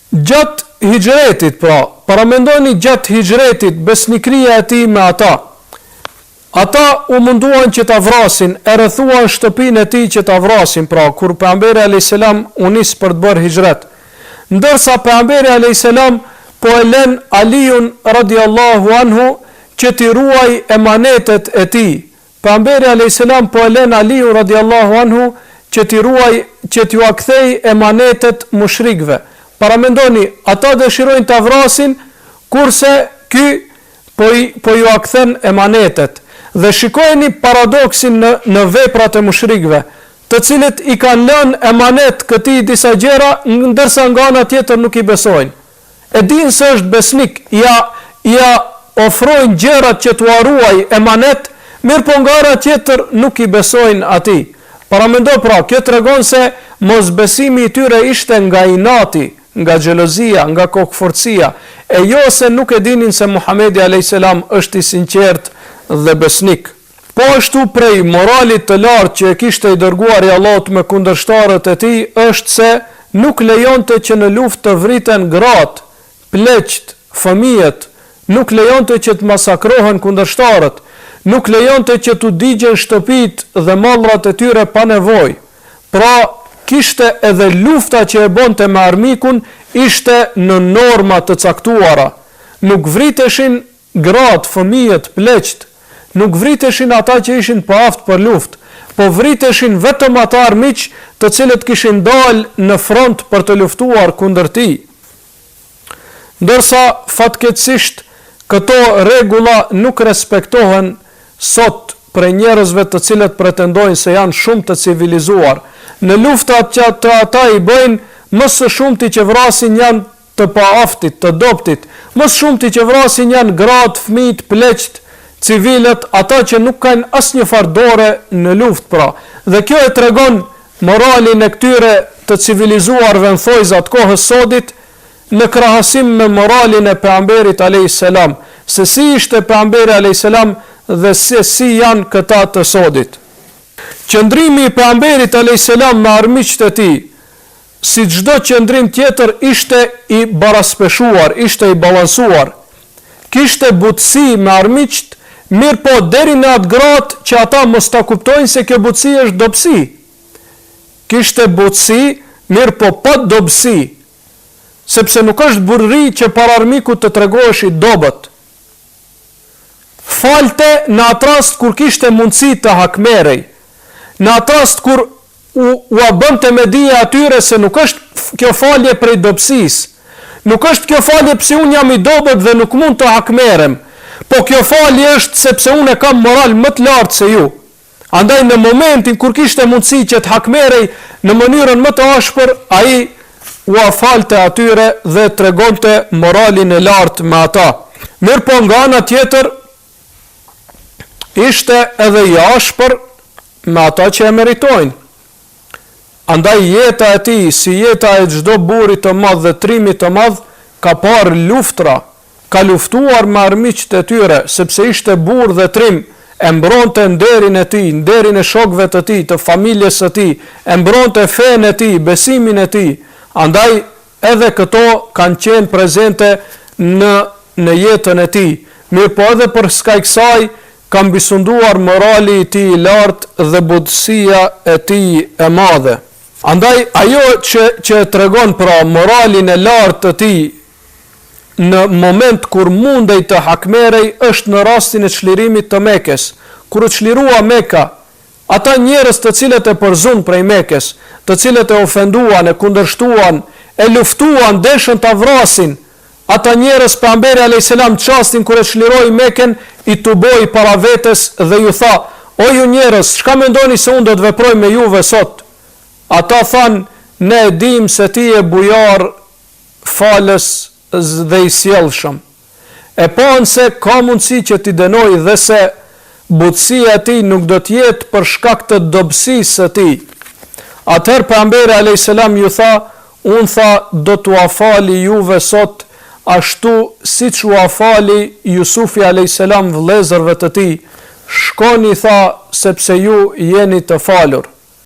Gjatë hijretit, paramendoni gjatë hijretit besnikëria e tij me ata. Ata u munduan që ta vrasin, e rrethuan shtëpinë e tij që ta vrasin, kur pejgamberi alayhis salam u nis për të bërë hijret. Ndërsa pejgamberi alayhis salam po e lën Aliun radiallahu anhu që t'i ruaj emanetet e tij. Pejgamberi alayhis salam po e lën Aliun radiallahu anhu që t'i ruaj, që t'ju akthej emanetet mushrikëve. Paramendoni, ata dëshirojnë ta vrasin, kurse ky po ju akthen emanetet. Dhe shikojeni paradoksin në veprat e mushrikëve, të cilët i kanë lënë emanet këtij disa gjëra, ndërsa nga ana tjetër nuk i besojnë. E dinë se është besnik, ja ofrojnë gjërat që t'u ruaj emanet, mirë po nga ana tjetër nuk i besojnë atij. Paramendo kjo tregon se mosbesimi i tyre ishte nga inati, nga xhelozia, nga kokëforcia, e jo se nuk e dinin se Muhamedi alayhis salam është i sinqert dhe besnik. Po ashtu prej moralit të lartë që e kishte i dërguari Allahut me kundërshtarët e tij është se nuk lejonte që në luftë të vriten gratë, pleqt, fëmijët, nuk lejonte që të masakrohen kundërshtarët, nuk lejonte që t'u digjen shtëpitë dhe mallrat e tyre pa nevojë. Pra, kishte edhe lufta që e bonte me armikun ishte në norma të caktuara. Nuk vriteshin gratë, fëmijët, pleqt, nuk vriteshin ata që ishin pa aftë për luftë, po vriteshin vetëm ata armiq të cilët kishin dalë në front për të luftuar kundër tij. Ndërsa fatkeqësisht këto rregulla nuk respektohen sot për njerëzve të cilët pretendojnë se janë shumë të civilizuar. Në luftat që ata i bëjnë, më së shumti që vrasin janë të paaftit, të doptit, më së shumti që vrasin janë gratë, fëmijët, pleqt, civilët, ata që nuk kanë asnjë farë dore në luftë Dhe kjo e tregon moralin e këtyre të civilizuarve në thojzat kohës sodit, në krahasim me moralin e pejgamberit alayhis salam, se si ishte pejgamberi alayhis salam dhe se si janë këta të sodit. Qëndrimi i pejgamberit alayhis salam me armiqtë e tij, si çdo qëndrim tjetër, ishte i baraspeshuar, ishte i balansuar. Kishte butësi me armiqt, mirë po deri në atë gradë që ata mos ta kuptojnë se kjo butësi është dobësi. Kishte butësi, mirë po pa dobësi, sepse nuk është burri që para armikut të tregohesh i dobët. Falte në atë rast kur kishte mundësi të hakmerej, në atë rast kur u bënte me dije atyre se nuk është kjo falje prej dobësisë, nuk është kjo falje pse unë jam i dobët dhe nuk mund të hakmerem, po kjo falje është sepse unë e kam moral më të lartë se ju. Andaj në momentin kur kishte mundësi që të hakmerej në mënyrën më të ashpër, ai u falte atyre dhe tregonte moralin e lartë me ata. Mirë po nga ana tjetër, ishte edhe i ashpër me ata që e meritojnë. Andaj jeta e tij, si jeta e çdo burri të madh dhe trimi të madh, ka parë luftra, ka luftuar me armiqtë e tyre, sepse ishte burr dhe trim, e mbronte nderin e tij, nderin e shokëve të tij, të familjes së tij, e mbronte fenë e tij, besimin e tij. Andaj edhe këto kanë qenë prezente në jetën e tij. Mirë po edhe për shkak kësaj ka mbisunduar morali i tij i lartë dhe butësia e tij e madhe. Andaj ajo që tregon pra moralin e lartë të tij në moment kur mundej të hakmerej është në rastin e çlirimit të Mekës. Kur u çlirua Meka, ata njerëz të cilët e përzun prej Mekës, të cilët e ofenduan, e kundërshtuan, e luftuan, deshën ta vrasin, ata njerëz pejgamberi alayhis salam çastin kur e çliroi Mekën, i tuboi para vetes dhe ju tha: "O ju njerëz, çka mendoni se unë do të veproj me juve sot?" Ata thanë: "Ne e dim se ti je bujar, falës dhe i sjellshëm." E panë se ka mundësi që t'i dënoj dhe se butësia e tij nuk do të jetë për shkak të dobësisë së tij. Atëherë pejgamberi alayhis salam ju tha: "Unë tha do t'u afali juve sot ashtu siç u afali Jusufi alayhis salam vëllezërve të tij. Shkoni, tha, sepse ju jeni të falur."